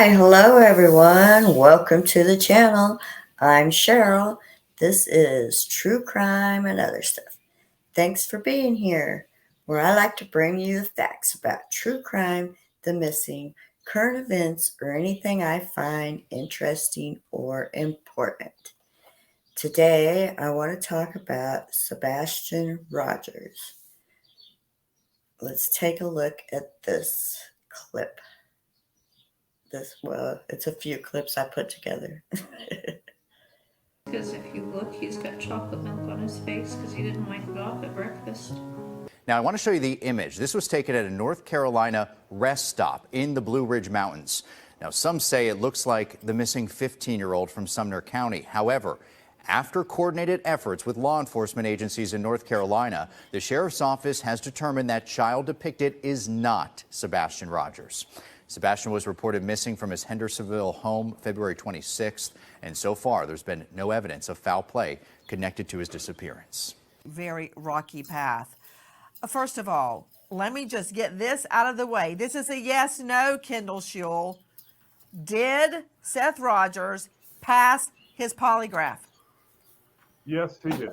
Hi, hello everyone. Welcome to the channel. I'm Cheryl. This is True Crime and Other Stuff. Thanks for being here, where I like to bring you the facts about true crime, the missing, current events, or anything I find interesting or important. Today, I want to talk about Sebastion Rogers. Let's take a look at this clip. It's a few clips I put together. Because if you look, he's got chocolate milk on his face because he didn't wipe it off at breakfast. Now, I want to show you the image. This was taken at a North Carolina rest stop in the Blue Ridge Mountains. Now, some say it looks like the missing 15-year-old from Sumner County. However, after coordinated efforts with law enforcement agencies in North Carolina, the sheriff's office has determined that child depicted is not Sebastion Rogers. Sebastion was reported missing from his Hendersonville home February 26th, and so far there's been no evidence of foul play connected to his disappearance. Very rocky path. First of all, let me just get this out of the way. This is a yes/no, Kendall Schewel. Did Seth Rogers pass his polygraph? Yes, he did.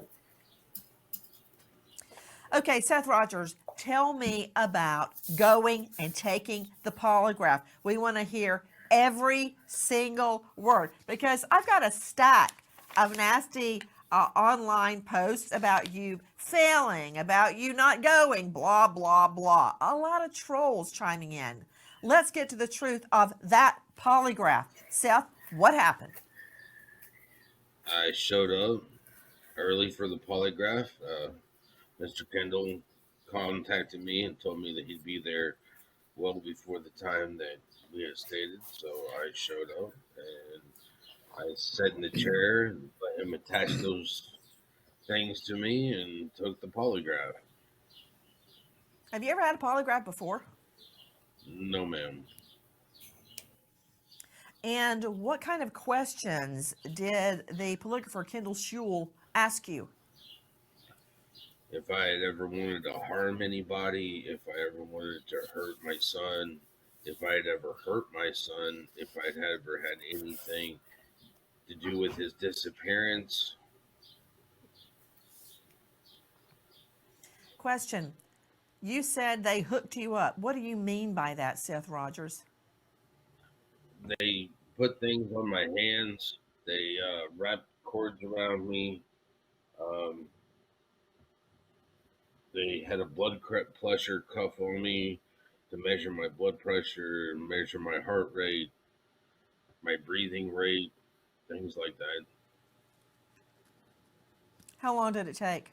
Okay, Seth Rogers, tell me about going and taking the polygraph. We want to hear every single word because I've got a stack of nasty online posts about you failing, about you not going, blah, blah, blah. A lot of trolls chiming in. Let's get to the truth of that polygraph. Seth, what happened? I showed up early for the polygraph. Mr. Kendall contacted me and told me that he'd be there well before the time that we had stated. So I showed up and I sat in the chair and let him attach those things to me and took the polygraph. Have you ever had a polygraph before? No, ma'am. And what kind of questions did the polygrapher Kendall Schewel ask you? If I had ever wanted to harm anybody, if I ever wanted to hurt my son, if I had ever hurt my son, if I'd ever had anything to do with his disappearance. Question. You said they hooked you up. What do you mean by that, Seth Rogers? They put things on my hands. They wrapped cords around me. They had a blood pressure cuff on me to measure my blood pressure, measure my heart rate, my breathing rate, things like that. How long did it take?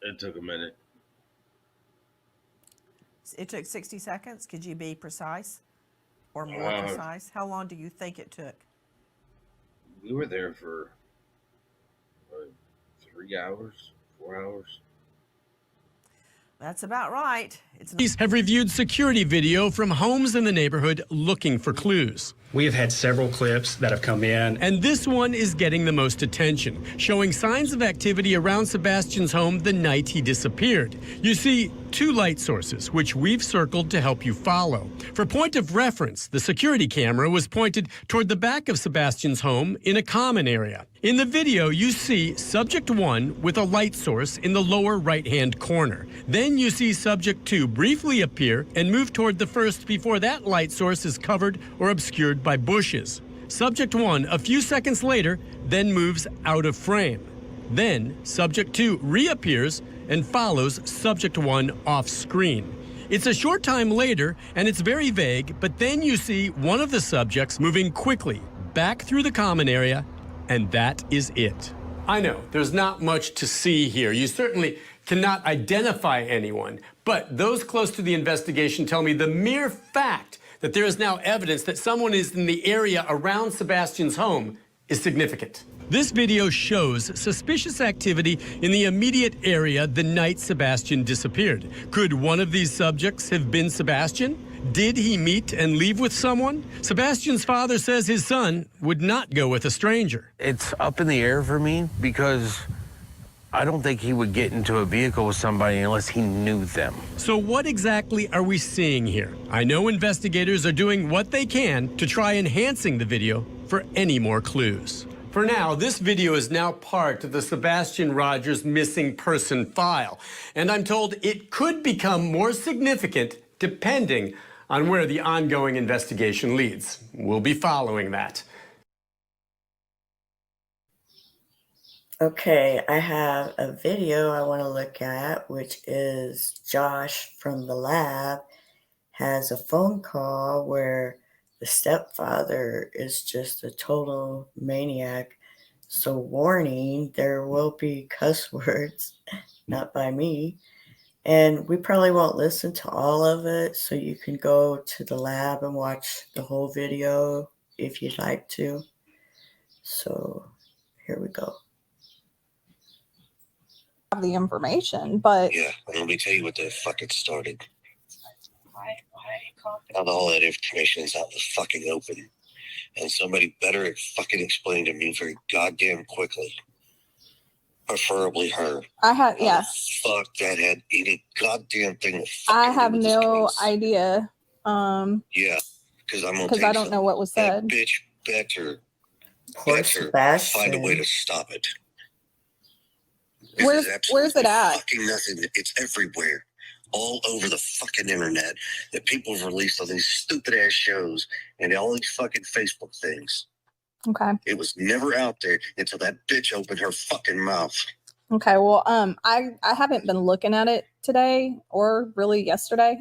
It took a minute. It took 60 seconds. Could you be precise or more precise? How long do you think it took? We were there for 3 hours, 4 hours. That's about right. Police have reviewed security video from homes in the neighborhood looking for clues. We have had several clips that have come in. And this one is getting the most attention, showing signs of activity around Sebastion's home the night he disappeared. You see two light sources, which we've circled to help you follow. For point of reference, the security camera was pointed toward the back of Sebastion's home in a common area. In the video, you see subject 1 with a light source in the lower right-hand corner. Then you see subject 2 briefly appear and move toward the first before that light source is covered or obscured by bushes. Subject 1, a few seconds later, then moves out of frame. Then subject 2 reappears and follows subject 1 off screen. It's a short time later and it's very vague, but then you see one of the subjects moving quickly back through the common area, and that is it. I know there's not much to see here. You certainly cannot identify anyone, but those close to the investigation tell me the mere fact that there is now evidence that someone is in the area around Sebastion's home is significant. This video shows suspicious activity in the immediate area the night Sebastion disappeared. Could one of these subjects have been Sebastion? Did he meet and leave with someone? Sebastion's father says his son would not go with a stranger. It's up in the air for me because I don't think he would get into a vehicle with somebody unless he knew them. So what exactly are we seeing here? I know investigators are doing what they can to try enhancing the video for any more clues. For now, this video is now part of the Sebastion Rogers missing person file, and I'm told it could become more significant depending on where the ongoing investigation leads. We'll be following that. Okay, I have a video I want to look at, which is Josh from the lab has a phone call where the stepfather is just a total maniac. So warning, there will be cuss words, not by me. And we probably won't listen to all of it, so you can go to the lab and watch the whole video if you'd like to. So here we go. The information, but yeah, let me tell you what the fuck it started. Now all that information is out in the fucking open, and somebody better fucking explain to me very goddamn quickly. Preferably her. I have, How yeah. the fuck that had any goddamn thing to I fucking have do with this no case. idea. Yeah, because I'm gonna because tell I you don't know what was that said. bitch better Poor find a way Sebastion. to stop it. Where's it at? Fucking nothing. It's everywhere, all over the fucking internet. That people have released on these stupid ass shows and all these fucking Facebook things. Okay. It was never out there until that bitch opened her fucking mouth. Okay. Well, I haven't been looking at it today or really yesterday,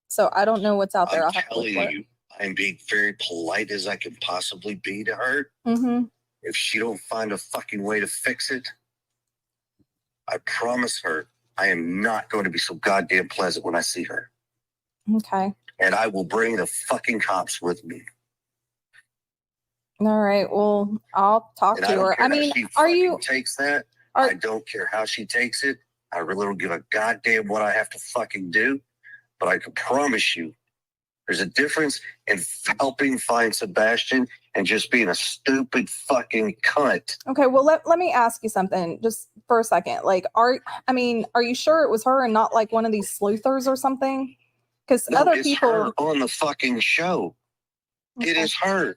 so I don't know what's out there. I'm I'll have to look telling for it. you, I'm being very polite as I can possibly be to her. Mm-hmm. If she don't find a fucking way to fix it, I promise her I am not going to be so goddamn pleasant when I see her. Okay. And I will bring the fucking cops with me. All right. Well, I'll talk And to I don't her. care I how mean, she are fucking you? takes that. I don't care how she takes it. I really don't give a goddamn what I have to fucking do. But I can promise you, there's a difference in helping find Sebastion and just being a stupid fucking cunt. Okay. Well, let me ask you something just for a second. Like, are you sure it was her and not like one of these sleuthers or something? Because No, other it's people her on the fucking show. Okay. It is her.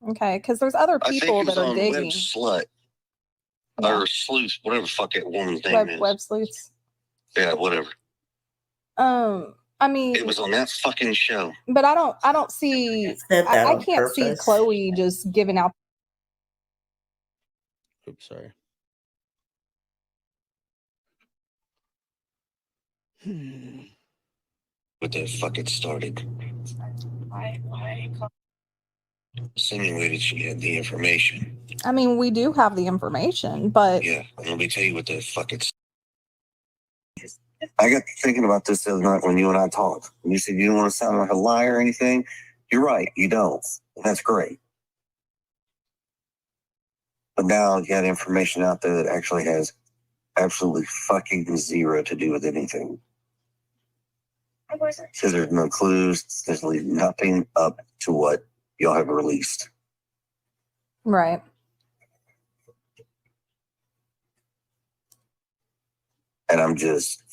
Okay, because there's other I think people it was that are on digging. Web Slut. Yeah. Or Sleuth, whatever the fuck that woman's name is. Web sleuths. Yeah, whatever. I mean, It was on that fucking show. but I don't see. Said that I on can't see purpose. Chloe just giving out. Oops, sorry. What the fuck it started. Insinuated she had the information. I mean, we do have the information, but Yeah, let me tell you what the fuck it's. I got thinking about this the other night when you and I talked. And you said you don't want to sound like a liar or anything. You're right, you don't. And that's great. But now you got information out there that actually has absolutely fucking zero to do with anything. So there's no clues. There's nothing up to what y'all have released. right. And I'm just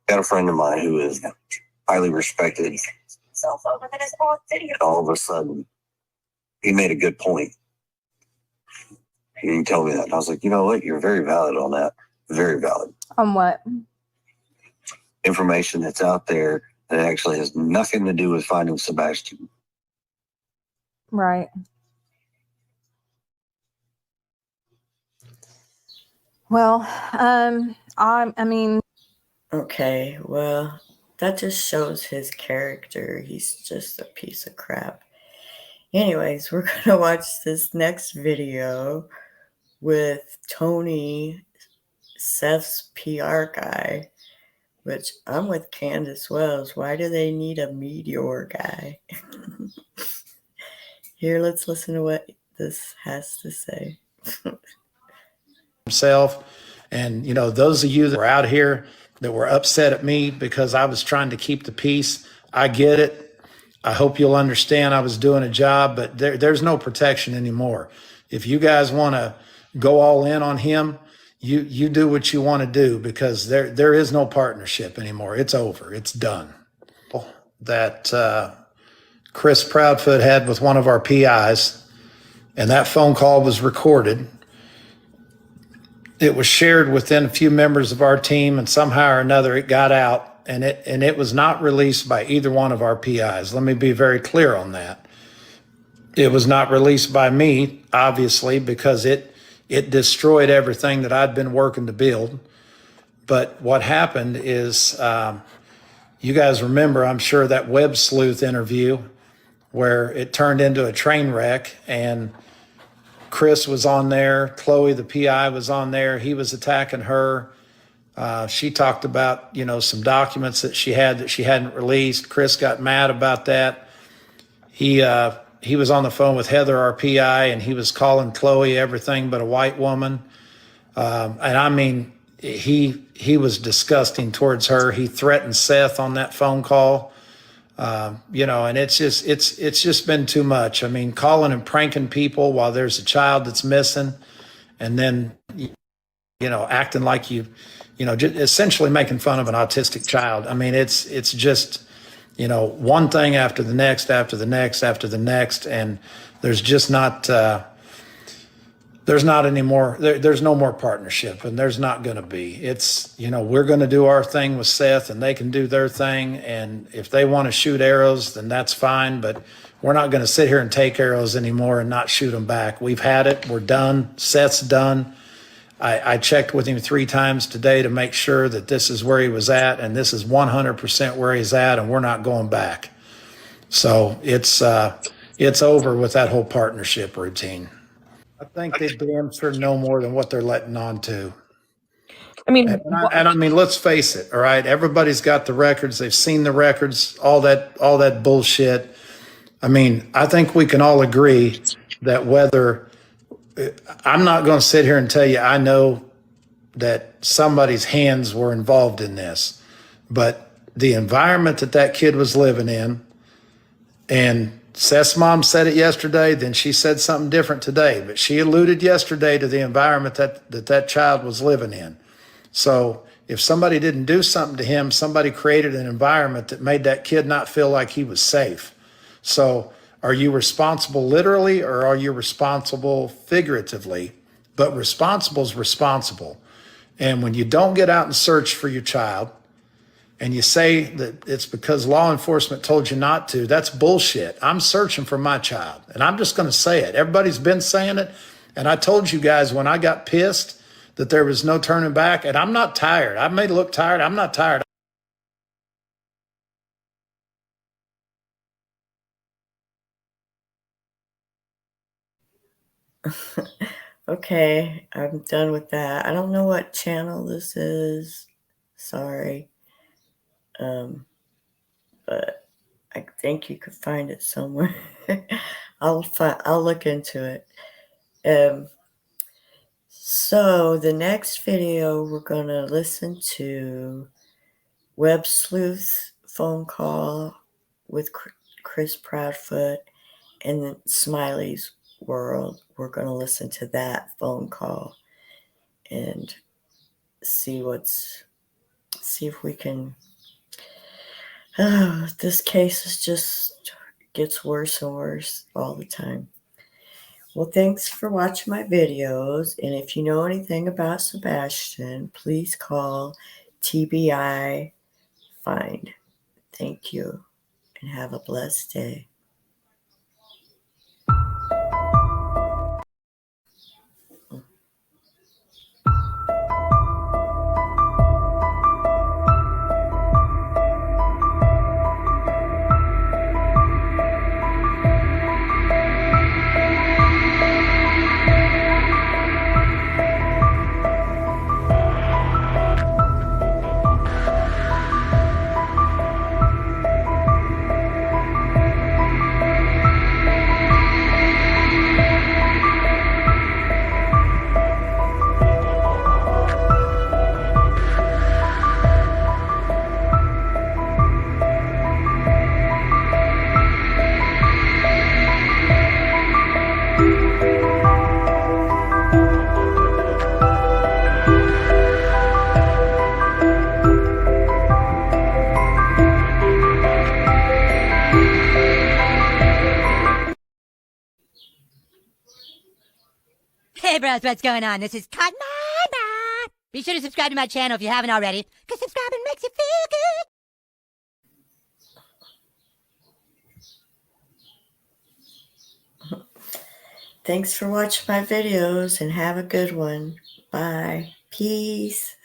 got a friend of mine who is highly respected. And all of a sudden, he made a good point. He didn't tell me that. And I was like, you know what? You're very valid on that. Very valid. On what? Information that's out there that actually has nothing to do with finding Sebastion. Right. Well, I mean, Okay, well, that just shows his character. He's just a piece of crap. Anyways, we're going to watch this next video with Tony, Seth's PR guy, which I'm with Candace Wells. Why do they need a meteor guy? Here, let's listen to what this has to say. Himself. And, you know, those of you that were out here that were upset at me because I was trying to keep the peace, I get it. I hope you'll understand I was doing a job, but there's no protection anymore. If you guys want to go all in on him, you do what you want to do, because there is no partnership anymore. It's over. It's done. That Chris Proudfoot had with one of our PIs, and that phone call was recorded. It was shared within a few members of our team, and somehow or another it got out, and it was not released by either one of our PIs. Let me be very clear on that. It was not released by me, obviously, because it destroyed everything that I'd been working to build. But what happened is, you guys remember, I'm sure, that Web Sleuth interview where it turned into a train wreck, and Chris was on there, Chloe, the PI, was on there. He was attacking her. She talked about, some documents that she had that she hadn't released. Chris got mad about that. He was on the phone with Heather, our PI, and he was calling Chloe everything but a white woman. And I mean, he was disgusting towards her. He threatened Seth on that phone call. And it's just been too much. I mean, calling and pranking people while there's a child that's missing, and then, acting like just essentially making fun of an autistic child. I mean, it's just, one thing after the next, after the next, after the next. And there's just not, there's no more partnership, and there's not going to be. It's, we're going to do our thing with Seth, and they can do their thing. And if they want to shoot arrows, then that's fine. But we're not going to sit here and take arrows anymore and not shoot them back. We've had it. We're done. Seth's done. I checked with him 3 times today to make sure that this is where he was at, and this is 100% where he's at, and we're not going back. So it's over with that whole partnership routine. I think they damn sure know more than what they're letting on to. I mean, I mean, let's face it. All right, everybody's got the records. They've seen the records. All that bullshit. I mean, I think we can all agree that I'm not going to sit here and tell you I know that somebody's hands were involved in this, but the environment that kid was living in, and Seth's mom said it yesterday, then she said something different today, but she alluded yesterday to the environment that child was living in. So if somebody didn't do something to him, somebody created an environment that made that kid not feel like he was safe. So are you responsible literally, or are you responsible figuratively? But responsible is responsible. And when you don't get out and search for your child, and you say that it's because law enforcement told you not to, that's bullshit. I'm searching for my child, and I'm just going to say it. Everybody's been saying it, and I told you guys when I got pissed that there was no turning back, and I'm not tired. I may look tired. I'm not tired. Okay, I'm done with that. I don't know what channel this is. Sorry. But I think you could find it somewhere. I'll look into it. So the next video, we're gonna listen to Web Sleuth phone call with Chris Proudfoot, and then Smiley's World. We're gonna listen to that phone call and see if we can. This case just gets worse and worse all the time. Well, thanks for watching my videos. And if you know anything about Sebastion, please call TBI Find. Thank you, and have a blessed day. Hey bros, what's going on? This is Cotton Eye. Be sure to subscribe to my channel if you haven't already, because subscribing makes you feel good. Thanks for watching my videos and have a good one. Bye. Peace.